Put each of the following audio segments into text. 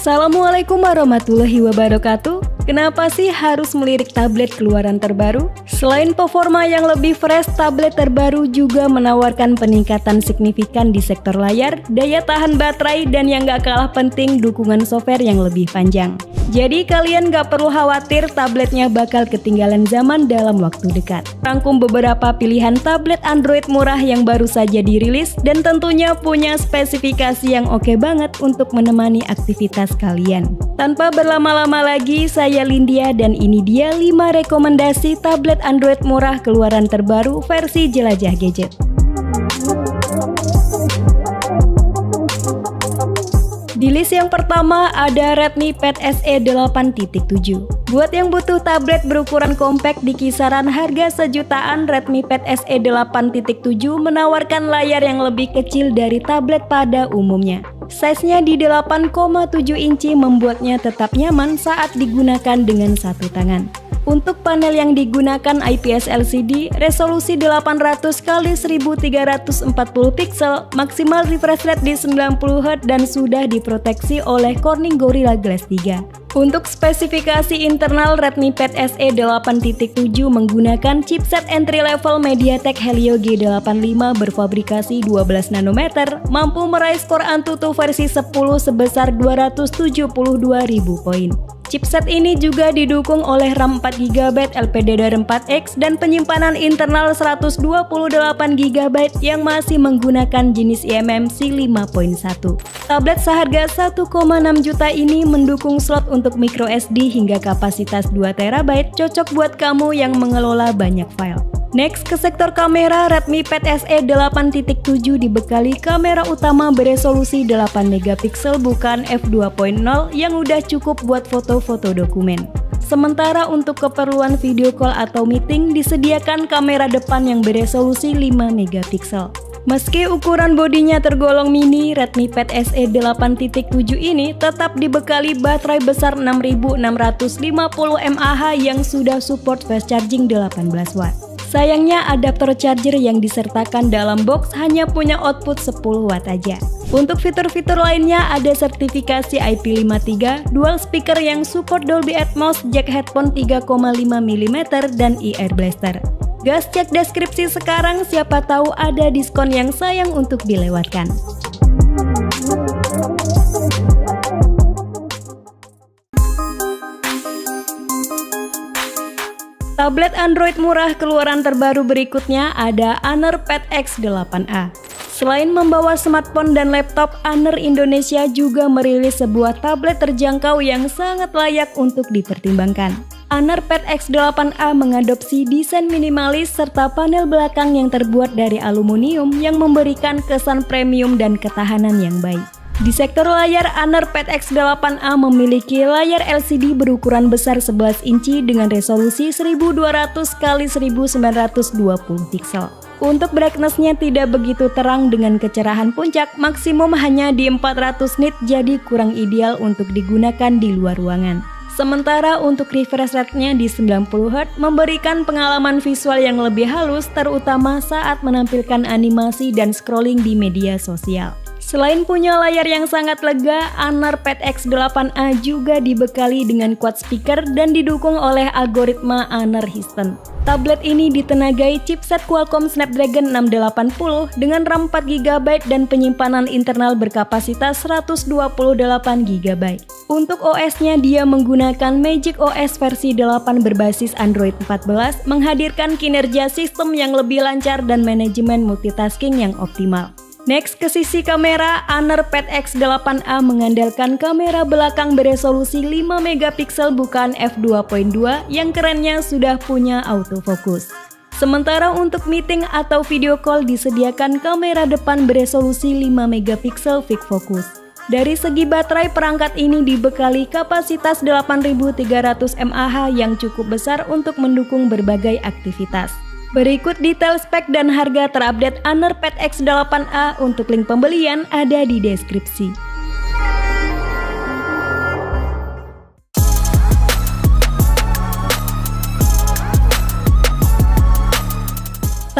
Assalamualaikum warahmatullahi wabarakatuh. Kenapa sih harus melirik tablet keluaran terbaru? Selain performa yang lebih fresh, tablet terbaru juga menawarkan peningkatan signifikan di sektor layar, daya tahan baterai, dan yang gak kalah penting, dukungan software yang lebih panjang. Jadi kalian gak perlu khawatir tabletnya bakal ketinggalan zaman dalam waktu dekat. Rangkum beberapa pilihan tablet Android murah yang baru saja dirilis dan tentunya punya spesifikasi yang oke banget untuk menemani aktivitas kalian. Tanpa berlama-lama lagi, saya Lindia dan ini dia 5 rekomendasi tablet Android murah keluaran terbaru versi Jelajah Gadget. Di list yang pertama ada Redmi Pad SE 8.7. Buat yang butuh tablet berukuran kompak di kisaran harga sejutaan, Redmi Pad SE 8.7 menawarkan layar yang lebih kecil dari tablet pada umumnya. Size-nya di 8,7 inci membuatnya tetap nyaman saat digunakan dengan satu tangan. Untuk panel yang digunakan IPS LCD, resolusi 800x1340 pixel, maksimal refresh rate di 90Hz dan sudah diproteksi oleh Corning Gorilla Glass 3. Untuk spesifikasi internal, Redmi Pad SE 8.7 menggunakan chipset entry-level MediaTek Helio G85 berfabrikasi 12 nanometer, mampu meraih skor Antutu versi 10 sebesar 272.000 poin. Chipset ini juga didukung oleh RAM 4GB LPDDR4X dan penyimpanan internal 128GB yang masih menggunakan jenis eMMC 5.1. Tablet seharga 1,6 juta ini mendukung slot untuk microSD hingga kapasitas 2TB, cocok buat kamu yang mengelola banyak file. Next, ke sektor kamera, Redmi Pad SE 8.7 dibekali kamera utama beresolusi 8MP bukan f2.0 yang udah cukup buat foto-foto dokumen. Sementara untuk keperluan video call atau meeting disediakan kamera depan yang beresolusi 5MP. Meski ukuran bodinya tergolong mini, Redmi Pad SE 8.7 ini tetap dibekali baterai besar 6650 mAh yang sudah support fast charging 18W. Sayangnya adaptor charger yang disertakan dalam box hanya punya output 10W aja. Untuk fitur-fitur lainnya ada sertifikasi IP53, dual speaker yang support Dolby Atmos, jack headphone 3,5mm, dan ear blaster. Gas cek deskripsi sekarang, siapa tahu ada diskon yang sayang untuk dilewatkan. Tablet Android murah keluaran terbaru berikutnya ada Honor Pad X8a. Selain membawa smartphone dan laptop, Honor Indonesia juga merilis sebuah tablet terjangkau yang sangat layak untuk dipertimbangkan. Honor Pad X8a mengadopsi desain minimalis serta panel belakang yang terbuat dari aluminium yang memberikan kesan premium dan ketahanan yang baik. Di sektor layar, Honor Pad X8a memiliki layar LCD berukuran besar 11 inci dengan resolusi 1200x1920 pixel. Untuk brightness-nya tidak begitu terang dengan kecerahan puncak, maksimum hanya di 400 nit, jadi kurang ideal untuk digunakan di luar ruangan. Sementara untuk refresh rate-nya di 90Hz memberikan pengalaman visual yang lebih halus, terutama saat menampilkan animasi dan scrolling di media sosial. Selain punya layar yang sangat lega, Honor Pad X8a juga dibekali dengan quad speaker dan didukung oleh algoritma Honor History. Tablet ini ditenagai chipset Qualcomm Snapdragon 680 dengan RAM 4GB dan penyimpanan internal berkapasitas 128GB. Untuk OS-nya dia menggunakan Magic OS versi 8 berbasis Android 14, menghadirkan kinerja sistem yang lebih lancar dan manajemen multitasking yang optimal. Next, ke sisi kamera, Honor Pad X8a mengandalkan kamera belakang beresolusi 5MP bukan f2.2 yang kerennya sudah punya autofocus. Sementara untuk meeting atau video call disediakan kamera depan beresolusi 5MP quick focus. Dari segi baterai, perangkat ini dibekali kapasitas 8300 mAh yang cukup besar untuk mendukung berbagai aktivitas. Berikut detail spek dan harga terupdate Honor Pad X8a. Untuk link pembelian ada di deskripsi.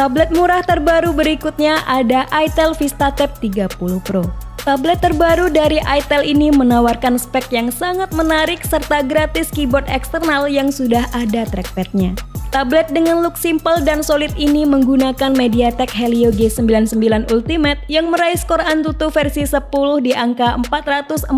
Tablet murah terbaru berikutnya ada Itel VistaTab 30 Pro. Tablet terbaru dari itel ini menawarkan spek yang sangat menarik serta gratis keyboard eksternal yang sudah ada trackpadnya. Tablet dengan look simple dan solid ini menggunakan MediaTek Helio G99 Ultimate yang meraih skor Antutu versi 10 di angka 404.000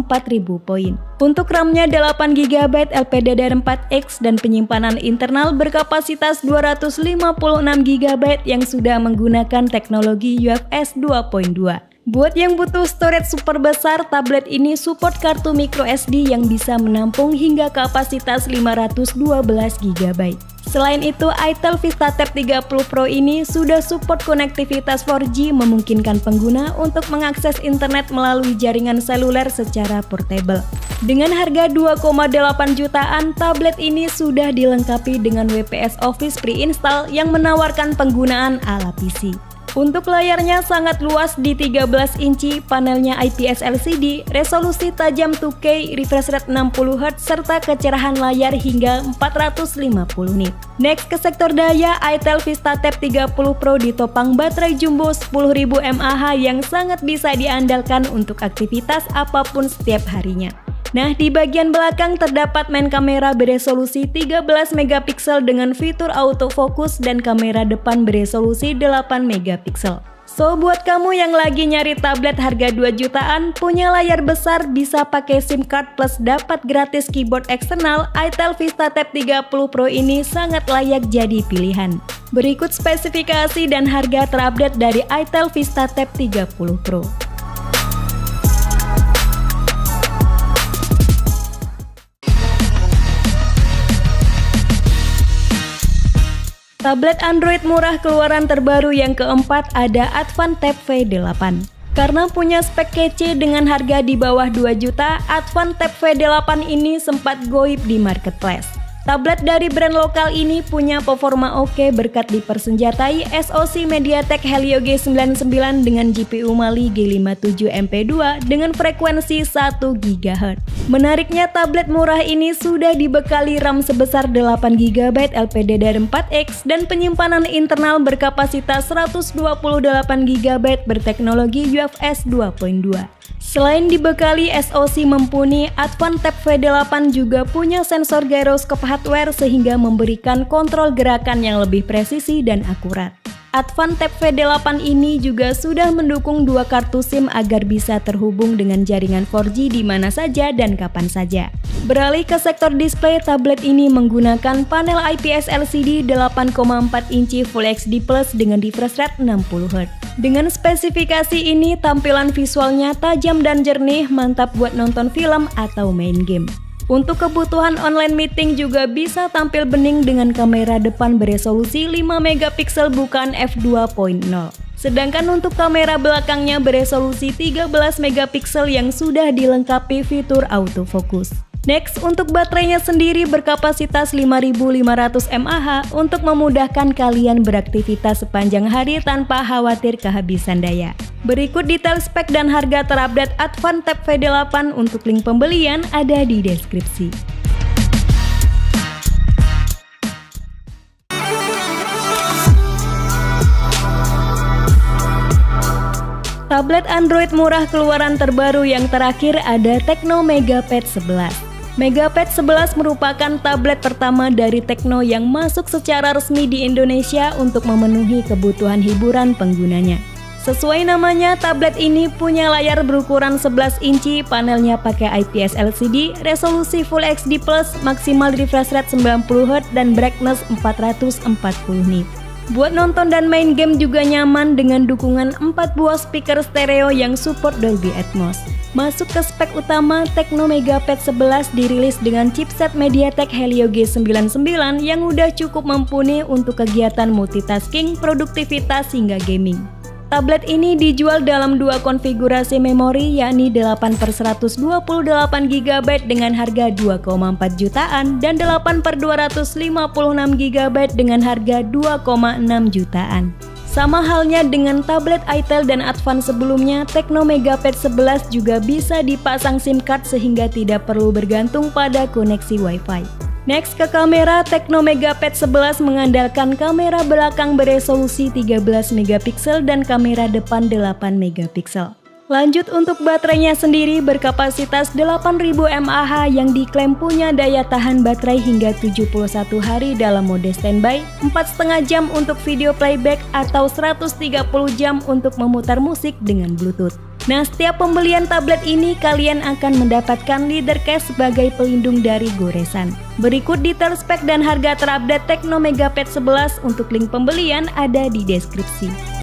poin. Untuk RAM-nya 8GB LPDDR4X dan penyimpanan internal berkapasitas 256GB yang sudah menggunakan teknologi UFS 2.2. Buat yang butuh storage super besar, tablet ini support kartu microSD yang bisa menampung hingga kapasitas 512GB. Selain itu, itel VistaTab 30 Pro ini sudah support konektivitas 4G memungkinkan pengguna untuk mengakses internet melalui jaringan seluler secara portable. Dengan harga 2,8 jutaan, tablet ini sudah dilengkapi dengan WPS Office pre-install yang menawarkan penggunaan ala PC. Untuk layarnya sangat luas di 13 inci, panelnya IPS LCD, resolusi tajam 2K, refresh rate 60Hz, serta kecerahan layar hingga 450 nit. Next ke sektor daya, itel VistaTab 30 Pro ditopang baterai jumbo 10.000 mAh yang sangat bisa diandalkan untuk aktivitas apapun setiap harinya. Nah, di bagian belakang terdapat main kamera beresolusi 13 MP dengan fitur autofocus dan kamera depan beresolusi 8 MP. So, buat kamu yang lagi nyari tablet harga 2 jutaan, punya layar besar, bisa pakai SIM card plus dapat gratis keyboard eksternal, itel VistaTab 30 Pro ini sangat layak jadi pilihan. Berikut spesifikasi dan harga terupdate dari itel VistaTab 30 Pro. Tablet Android murah keluaran terbaru yang keempat ada Advan Tab V8. Karena punya spek kece dengan harga di bawah 2 juta, Advan Tab V8 ini sempat goib di marketplace. Tablet dari brand lokal ini punya performa oke berkat dipersenjatai SoC MediaTek Helio G99 dengan GPU Mali G57 MP2 dengan frekuensi 1 GHz. Menariknya, tablet murah ini sudah dibekali RAM sebesar 8GB LPDDR4X dan penyimpanan internal berkapasitas 128GB berteknologi UFS 2.2. Selain dibekali SoC mumpuni, Advan Tab V8 juga punya sensor gyroscope hardware sehingga memberikan kontrol gerakan yang lebih presisi dan akurat. Advan Tab V8 ini juga sudah mendukung 2 kartu SIM agar bisa terhubung dengan jaringan 4G di mana saja dan kapan saja. Beralih ke sektor display, tablet ini menggunakan panel IPS LCD 8,4 inci Full HD Plus dengan refresh rate 60Hz. Dengan spesifikasi ini, tampilan visualnya tajam dan jernih, mantap buat nonton film atau main game. Untuk kebutuhan online meeting juga bisa tampil bening dengan kamera depan beresolusi 5 MP bukan f2.0. Sedangkan untuk kamera belakangnya beresolusi 13 MP yang sudah dilengkapi fitur autofocus. Next, untuk baterainya sendiri berkapasitas 5.500 mAh untuk memudahkan kalian beraktivitas sepanjang hari tanpa khawatir kehabisan daya. Berikut detail spek dan harga terupdate Advan Tab V8 untuk link pembelian ada di deskripsi. Tablet Android murah keluaran terbaru yang terakhir ada Tecno MegaPad 11. MegaPad 11 merupakan tablet pertama dari Tecno yang masuk secara resmi di Indonesia untuk memenuhi kebutuhan hiburan penggunanya. Sesuai namanya, tablet ini punya layar berukuran 11 inci, panelnya pakai IPS LCD, resolusi Full HD+, maksimal refresh rate 90Hz dan brightness 440 nit. Buat nonton dan main game juga nyaman dengan dukungan 4 buah speaker stereo yang support Dolby Atmos. Masuk ke spek utama, Tecno MegaPad 11 dirilis dengan chipset MediaTek Helio G99 yang udah cukup mumpuni untuk kegiatan multitasking, produktivitas hingga gaming. Tablet ini dijual dalam 2 konfigurasi memori yakni 8/128GB dengan harga 2,4 jutaan dan 8/256GB dengan harga 2,6 jutaan. Sama halnya dengan tablet itel dan Advan sebelumnya, Tecno MegaPad 11 juga bisa dipasang SIM card sehingga tidak perlu bergantung pada koneksi Wi-Fi. Next ke kamera, Tecno MegaPad 11 mengandalkan kamera belakang beresolusi 13 MP dan kamera depan 8 MP. Lanjut untuk baterainya sendiri berkapasitas 8000 mAh yang diklaim punya daya tahan baterai hingga 71 hari dalam mode standby, 4,5 jam untuk video playback atau 130 jam untuk memutar musik dengan Bluetooth. Nah, setiap pembelian tablet ini kalian akan mendapatkan leather case sebagai pelindung dari goresan. Berikut detail spek dan harga terupdate Tecno Megapad 11 untuk link pembelian ada di deskripsi.